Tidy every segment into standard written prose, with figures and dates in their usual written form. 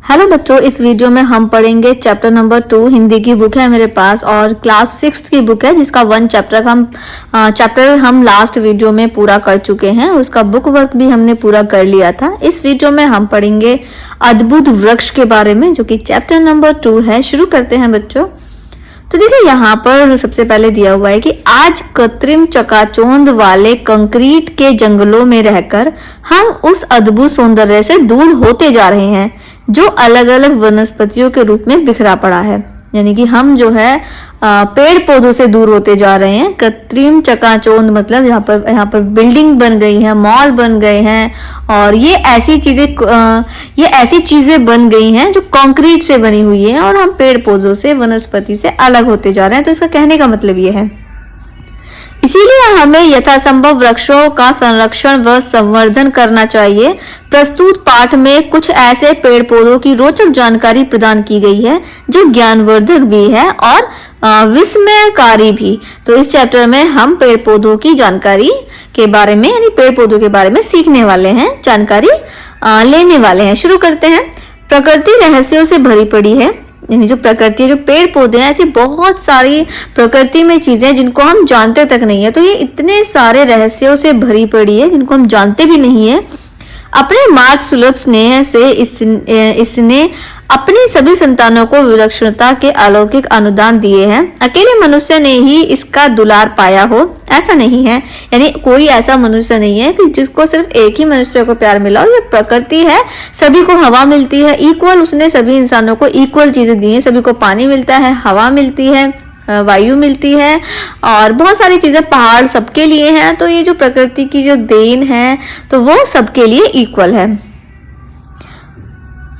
Hello बच्चों, इस video में हम पढ़ेंगे चैप्टर नंबर 2। हिंदी की बुक है मेरे पास और क्लास 6 की बुक है जिसका 1 चैप्टर हम लास्ट वीडियो में पूरा कर चुके हैं। उसका बुक वर्क भी हमने पूरा कर लिया था। इस वीडियो में हम पढ़ेंगे अद्भुत वृक्ष के बारे में, जो कि चैप्टर नंबर 2 है। शुरू करते हैं बच्चों। तो देखिए यहाँ पर सबसे पहले दिया हुआ है कि आज कृत्रिम चकाचौंध वाले कंक्रीट के जंगलों में रहकर हम उस अद्भुत सौंदर्य से दूर होते जा रहे हैं जो अलग अलग वनस्पतियों के रूप में बिखरा पड़ा है। यानी कि हम जो है पेड़ पौधों से दूर होते जा रहे हैं। कृत्रिम चकाचौंध मतलब यहाँ पर बिल्डिंग बन गई है, मॉल बन गए हैं और ये ऐसी चीजें बन गई हैं जो कंक्रीट से बनी हुई है और हम पेड़ पौधों से, वनस्पति से अलग होते जा रहे हैं। तो इसका कहने का मतलब ये है, इसीलिए हमें यथासंभव वृक्षों का संरक्षण व संवर्धन करना चाहिए। प्रस्तुत पाठ में कुछ ऐसे पेड़ पौधों की रोचक जानकारी प्रदान की गई है जो ज्ञानवर्धक भी है और विस्मयकारी भी। तो इस चैप्टर में हम पेड़ पौधों की जानकारी के बारे में, यानी पेड़ पौधों के बारे में सीखने वाले हैं, जानकारी लेने वाले हैं। शुरू करते हैं। प्रकृति रहस्यों से भरी पड़ी है। यानी जो प्रकृति, जो पेड़ पौधे हैं, ऐसी बहुत सारी प्रकृति में चीजें जिनको हम जानते तक नहीं है। तो ये इतने सारे रहस्यों से भरी पड़ी है जिनको हम जानते भी नहीं है। अपने मार्ग सुलभ स्नेह से इसने अपनी सभी संतानों को विलक्षणता के अलौकिक अनुदान दिए हैं। अकेले मनुष्य ने ही इसका दुलार पाया हो ऐसा नहीं है। यानी कोई ऐसा मनुष्य नहीं है कि जिसको सिर्फ एक ही मनुष्य को प्यार मिला हो। ये प्रकृति है, सभी को हवा मिलती है इक्वल, उसने सभी इंसानों को इक्वल चीजें दी है। सभी को पानी मिलता है, हवा मिलती है, वायु मिलती है और बहुत सारी चीजें, पहाड़ सबके लिए हैं। तो ये जो प्रकृति की जो देन है तो वो सबके लिए इक्वल है।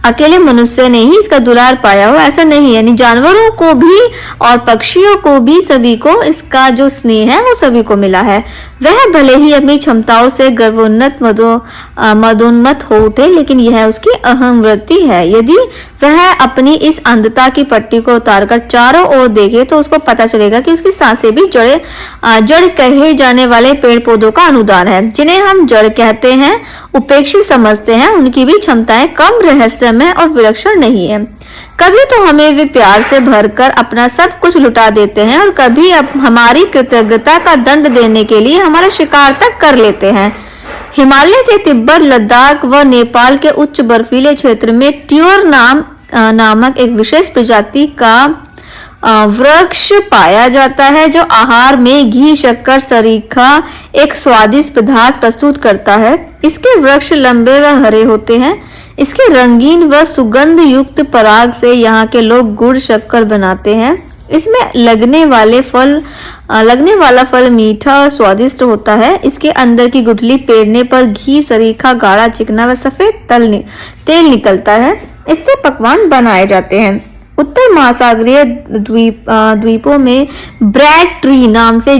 अकेले मनुष्य ने ही इसका दुलार पाया हो ऐसा नहीं। यानी जानवरों को भी और पक्षियों को भी, सभी को इसका जो स्नेह है वो सभी को मिला है। वह भले ही अपनी क्षमताओं से गर्वोन्नत मदोन्मत्त हो उठे, लेकिन यह उसकी अहम वृत्ति है। यदि वह अपनी इस अंधता की पट्टी को उतारकर चारों ओर देखे तो उसको पता चलेगा कि उसकी सांसें भी जड़ कहे जाने वाले पेड़ पौधों का अनुदान है। जिन्हें हम जड़ कहते हैं, उपेक्षित समझते हैं, उनकी भी क्षमताएं कम रहस्यमय और विलक्षण नहीं है। कभी तो हमें वे प्यार से भरकर अपना सब कुछ लुटा देते हैं और कभी हमारी कृतज्ञता का दंड देने के लिए हमारा शिकार तक कर लेते हैं। हिमालय के तिब्बत, लद्दाख व नेपाल के उच्च बर्फीले क्षेत्र में ट्यूर नामक एक विशेष प्रजाति का वृक्ष पाया जाता है जो आहार में घी, शक्कर सरीखा एक स्वादिष्ट पदार्थ प्रस्तुत करता है। इसके वृक्ष लंबे व हरे होते हैं। इसके रंगीन व सुगंध युक्त पराग से यहाँ के लोग गुड़ शक्कर बनाते हैं। इसमें लगने वाला फल मीठा और स्वादिष्ट होता है। इसके अंदर की गुठली पेड़ने पर घी, सरीखा, गाढ़ा, चिकना व सफेद तेल निकलता है। इससे पकवान बनाए जाते हैं। उत्तर महासागरीय द्वीपों में ब्रैड ट्री नाम से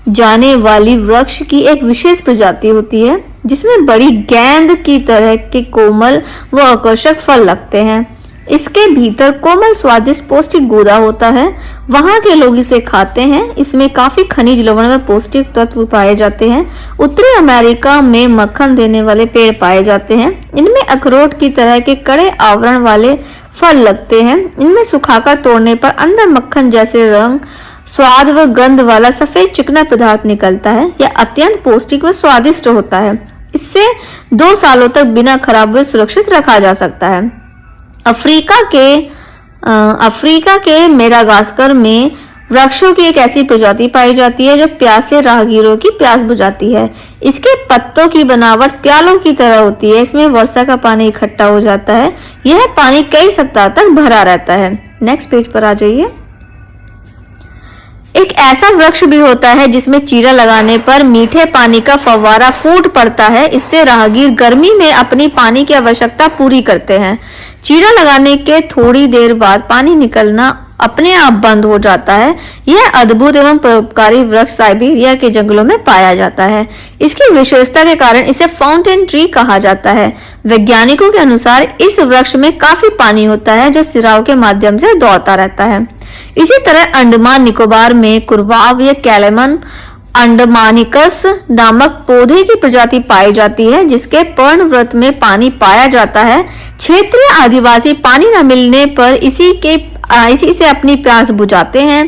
जाने वाली वृक्ष की एक विशेष प्रजाति होती है जिसमें बड़ी गेंद की तरह के कोमल व आकर्षक फल लगते हैं। इसके भीतर कोमल, स्वादिष्ट, पौष्टिक गूदा होता है। वहां के लोग इसे खाते हैं। इसमें काफी खनिज, लवण व पौष्टिक तत्व पाए जाते हैं। उत्तरी अमेरिका में मक्खन देने वाले पेड़ पाए जाते हैं। इनमें अखरोट की तरह के कड़े आवरण वाले फल लगते हैं। इनमें सुखाकर तोड़ने पर अंदर मक्खन जैसे रंग, स्वाद व गंध वाला सफेद चिकना पदार्थ निकलता है। यह अत्यंत पौष्टिक व स्वादिष्ट होता है। इससे 2 सालों तक बिना खराब हुए सुरक्षित रखा जा सकता है। अफ्रीका के मेडागास्कर में वृक्षों की एक ऐसी प्रजाति पाई जाती है जो प्यासे राहगीरों की प्यास बुझाती है। इसके पत्तों की बनावट प्यालों की तरह होती है। इसमें वर्षा का पानी इकट्ठा हो जाता है। यह पानी कई सप्ताह तक भरा रहता है। नेक्स्ट पेज पर आ जाइए। एक ऐसा वृक्ष भी होता है जिसमें चीरा लगाने पर मीठे पानी का फव्वारा फूट पड़ता है। इससे राहगीर गर्मी में अपनी पानी की आवश्यकता पूरी करते हैं। चीरा लगाने के थोड़ी देर बाद पानी निकलना अपने आप बंद हो जाता है। यह अद्भुत एवं परोपकारी वृक्ष साइबेरिया के जंगलों में पाया जाता है। इसकी विशेषता के कारण इसे फाउंटेन ट्री कहा जाता है। वैज्ञानिकों के अनुसार इस वृक्ष में काफी पानी होता है जो सिराओं के माध्यम से दौड़ता रहता है। इसी तरह अंडमान निकोबार में कुरवाव या कैलेमन अंडमानिकस नामक पौधे की प्रजाति पाई जाती है जिसके पर्णवृत्त में पानी पाया जाता है। क्षेत्रीय आदिवासी पानी न मिलने पर इसी से अपनी प्यास बुझाते हैं।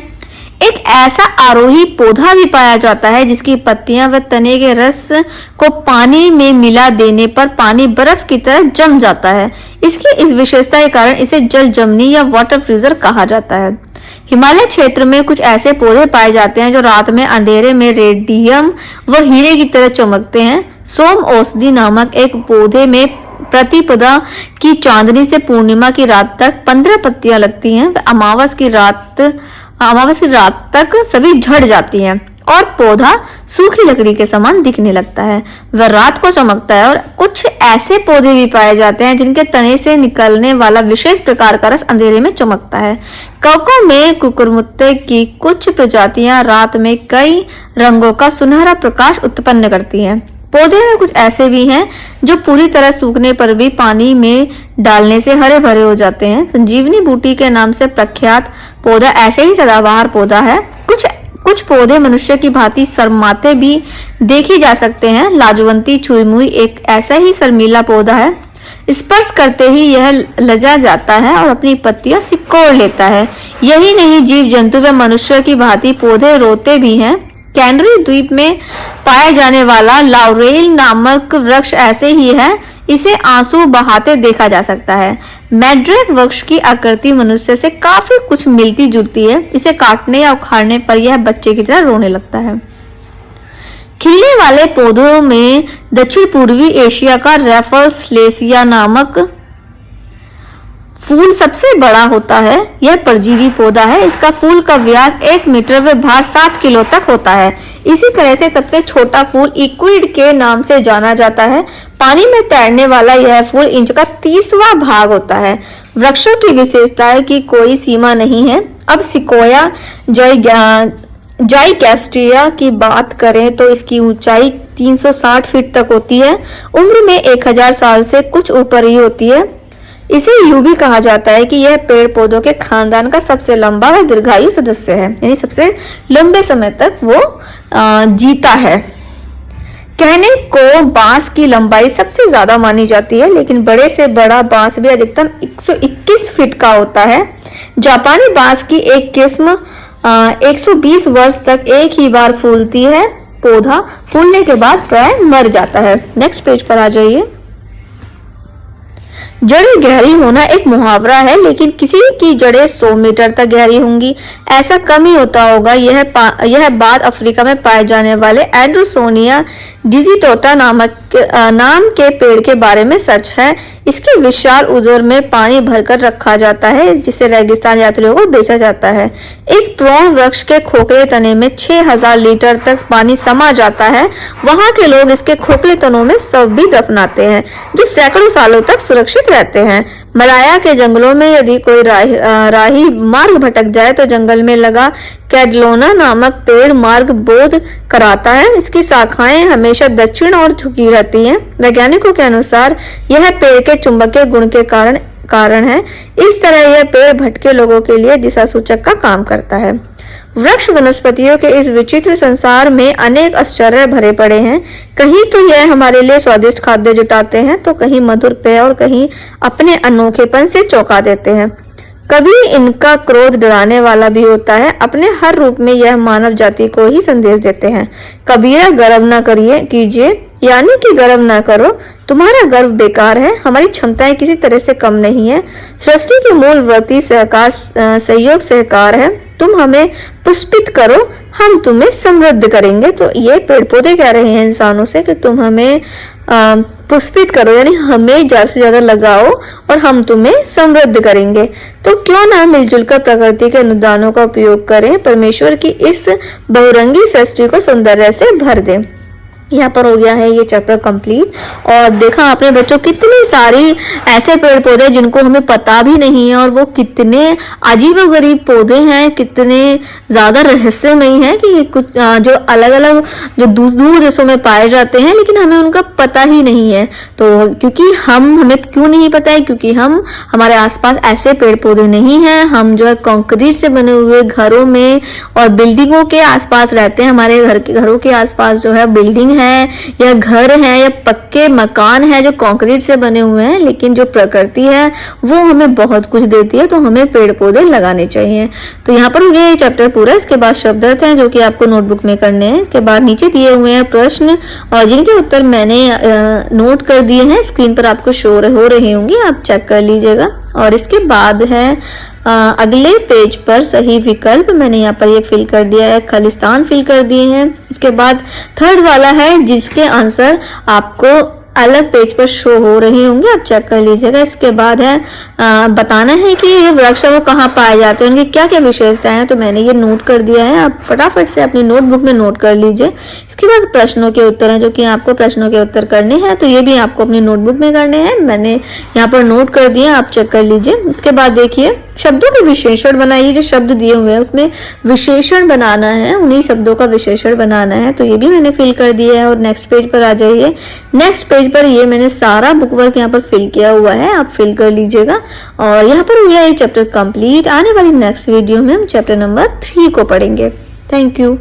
एक ऐसा आरोही पौधा भी पाया जाता है जिसकी पत्तियां व तने के रस को पानी में मिला देने पर पानी बर्फ की तरह जम जाता है। इसकी इस विशेषता के कारण इसे जल जमनी या वाटर फ्रीजर कहा जाता है। हिमालय क्षेत्र में कुछ ऐसे पौधे पाए जाते हैं जो रात में अंधेरे में रेडियम व हीरे की तरह चमकते हैं। सोम औषधि नामक एक पौधे में प्रतिपदा की चांदनी से पूर्णिमा की रात तक 15 पत्तियां लगती हैं। अमावस की रात तक सभी झड़ जाती हैं और पौधा सूखी लकड़ी के समान दिखने लगता है। वह रात को चमकता है। और कुछ ऐसे पौधे भी पाए जाते हैं जिनके तने से निकलने वाला विशेष प्रकार का रस अंधेरे में चमकता है। कवकों में कुकुरमुत्ते की कुछ प्रजातियां रात में कई रंगों का सुनहरा प्रकाश उत्पन्न करती हैं। पौधे में कुछ ऐसे भी हैं जो पूरी तरह सूखने पर भी पानी में डालने से हरे भरे हो जाते हैं। संजीवनी बूटी के नाम से प्रख्यात पौधा ऐसे ही सदाबहार पौधा है। कुछ पौधे मनुष्य की भांति शर्माते भी देखे जा सकते हैं। लाजवंती छुई-मुई एक ऐसा ही शर्मीला पौधा है। स्पर्श करते ही यह लजा जाता है और अपनी पत्तियां सिकोड़ लेता है। यही नहीं, जीव जंतु व मनुष्य की भांति पौधे रोते भी हैं। कैनरी द्वीप में पाया जाने वाला लाउरेल नामक वृक्ष ऐसे ही है। इसे आंसू बहाते देखा जा सकता है। मैड्रेक वृक्ष की आकृति मनुष्य से काफी कुछ मिलती जुलती है। इसे काटने या उखाड़ने पर यह बच्चे की तरह रोने लगता है। खिलने वाले पौधों में दक्षिण पूर्वी एशिया का रेफर्सलेसिया नामक फूल सबसे बड़ा होता है। यह परजीवी पौधा है। इसका फूल का व्यास 1 मीटर व भार 7 किलो तक होता है। इसी तरह से सबसे छोटा फूल इक्विड के नाम से जाना जाता है। पानी में तैरने वाला यह फूल इंच का 30वां भाग होता है। वृक्षों की विशेषताएं की कोई सीमा नहीं है। अब सिकोया जाइकैस्ट्रिया की बात करें तो इसकी ऊंचाई 360 फीट तक होती है। उम्र में 1000 साल से कुछ ऊपर ही होती है। इसे यूं भी कहा जाता है कि यह पेड़ पौधों के खानदान का सबसे लंबा व दीर्घायु सदस्य है, यानी सबसे लंबे समय तक वो जीता है। कहने को बांस की लंबाई सबसे ज्यादा मानी जाती है, लेकिन बड़े से बड़ा बांस भी अधिकतम 121 फीट का होता है। जापानी बांस की एक किस्म 120 वर्ष तक एक ही बार फूलती है। पौधा फूलने के बाद प्राय मर जाता है। नेक्स्ट पेज पर आ जाइए। जड़ें गहरी होना एक मुहावरा है, लेकिन किसी की जड़ें 100 मीटर तक गहरी होंगी ऐसा कम ही होता होगा। यह बात अफ्रीका में पाए जाने वाले एंड्रोसोनिया डिजिटोटा नाम के पेड़ के बारे में सच है। इसके विशाल उदर में पानी भरकर रखा जाता है, जिसे रेगिस्तान यात्रियों को बेचा जाता है। एक प्रौढ़ वृक्ष के खोखले तने में 6000 लीटर तक पानी समा जाता है। वहां के लोग इसके खोखले तनों में शव भी दफनाते हैं, जो सैकड़ों सालों तक सुरक्षित रहते हैं। मलाया के जंगलों में यदि कोई राही मार्ग भटक जाए तो जंगल में लगा कैडलोना नामक पेड़ मार्ग बोध कराता है। इसकी शाखाएं हमेशा दक्षिण और झुकी रहती हैं। वैज्ञानिकों के अनुसार यह पेड़ के चुंबकीय गुण के कारण है। इस तरह यह पेड़ भटके लोगों के लिए दिशा सूचक का काम करता है। वृक्ष वनस्पतियों के इस विचित्र संसार में अनेक आश्चर्य भरे पड़े हैं। कहीं तो यह हमारे लिए स्वादिष्ट खाद्य जुटाते हैं, तो कहीं मधुर पेय और कहीं अपने अनोखेपन से चौंका देते हैं। कभी इनका क्रोध डराने वाला भी होता है। अपने हर रूप में यह मानव जाति को ही संदेश देते हैं। कबीरा गर्व न कीजिए, यानी कि गर्व ना करो। तुम्हारा गर्व बेकार है। हमारी क्षमताएं किसी तरह से कम नहीं है। सृष्टि की मूल वृत्ति सहयोग सहकार है। तुम हमें पुष्पित करो, हम तुम्हें समृद्ध करेंगे। तो ये पेड़ पौधे कह रहे हैं इंसानों से कि तुम हमें पुष्पित करो, यानी हमें ज्यादा से ज्यादा लगाओ और हम तुम्हें समृद्ध करेंगे। तो क्यों ना मिलजुल कर प्रकृति के अनुदानों का उपयोग करें, परमेश्वर की इस बहुरंगी सृष्टि को सौंदर्य से भर दें। यहाँ पर हो गया है ये चैप्टर कंप्लीट। और देखा आपने बच्चों कितनी सारी ऐसे पेड़ पौधे जिनको हमें पता भी नहीं है, और वो कितने अजीबोगरीब पौधे हैं, कितने ज्यादा रहस्यमयी हैं कि कुछ जो अलग अलग जो दूर देशों में पाए जाते हैं, लेकिन हमें उनका पता ही नहीं है। तो क्योंकि हमें क्यों नहीं पता है, क्योंकि हमारे आसपास ऐसे पेड़ पौधे नहीं है। हम जो है कंक्रीट से बने हुए घरों में और बिल्डिंगों के आसपास रहते हैं। हमारे घरों के आसपास जो है बिल्डिंग हैं या घर हैं या पक्के मकान हैं जो कंक्रीट से बने हुए हैं, लेकिन जो प्रकृति है वो हमें बहुत कुछ देती है, तो हमें पेड़ पौधे लगाने चाहिए। तो यहाँ पर हो गया ये चैप्टर पूरा। इसके बाद शब्दार्थ हैं जो कि आपको नोटबुक में करने हैं। इसके बाद नीचे दिए हुए हैं प्रश्न और जिनके उत्तर मैंने नोट कर दिए हैं, स्क्रीन पर आपको शो हो रहे होंगे, आप चेक कर लीजिएगा। और इसके बाद है अगले पेज पर सही विकल्प, मैंने यहाँ पर ये फिल कर दिया है, खालिस्तान फिल कर दिए हैं। इसके बाद थर्ड वाला है जिसके आंसर आपको अलग पेज पर शो हो रहे होंगे, आप चेक कर लीजिएगा। इसके बाद है बताना है कि ये वृक्ष वो कहाँ पाए जाते हैं, उनकी क्या क्या विशेषताएं हैं, तो मैंने ये नोट कर दिया है, आप फटाफट से अपनी नोटबुक में नोट कर लीजिए। इसके बाद प्रश्नों के उत्तर हैं जो कि आपको प्रश्नों के उत्तर करने हैं, तो ये भी आपको अपनी नोटबुक में करने हैं, मैंने यहाँ पर नोट कर दिया, आप चेक कर लीजिए। इसके बाद देखिए शब्दों के विशेषण बनाइए, जो शब्द दिए हुए हैं उसमें विशेषण बनाना है, उन्हीं शब्दों का विशेषण बनाना है, तो ये भी मैंने फिल कर दिया है। और नेक्स्ट पेज पर आ जाइए। नेक्स्ट पेज पर ये मैंने सारा बुक वर्क यहाँ पर फिल किया हुआ है, आप फिल कर लीजिएगा। और यहाँ पर हो गया ये चैप्टर कंप्लीट। आने वाली नेक्स्ट वीडियो में हम चैप्टर नंबर 3 को पढ़ेंगे। Thank you.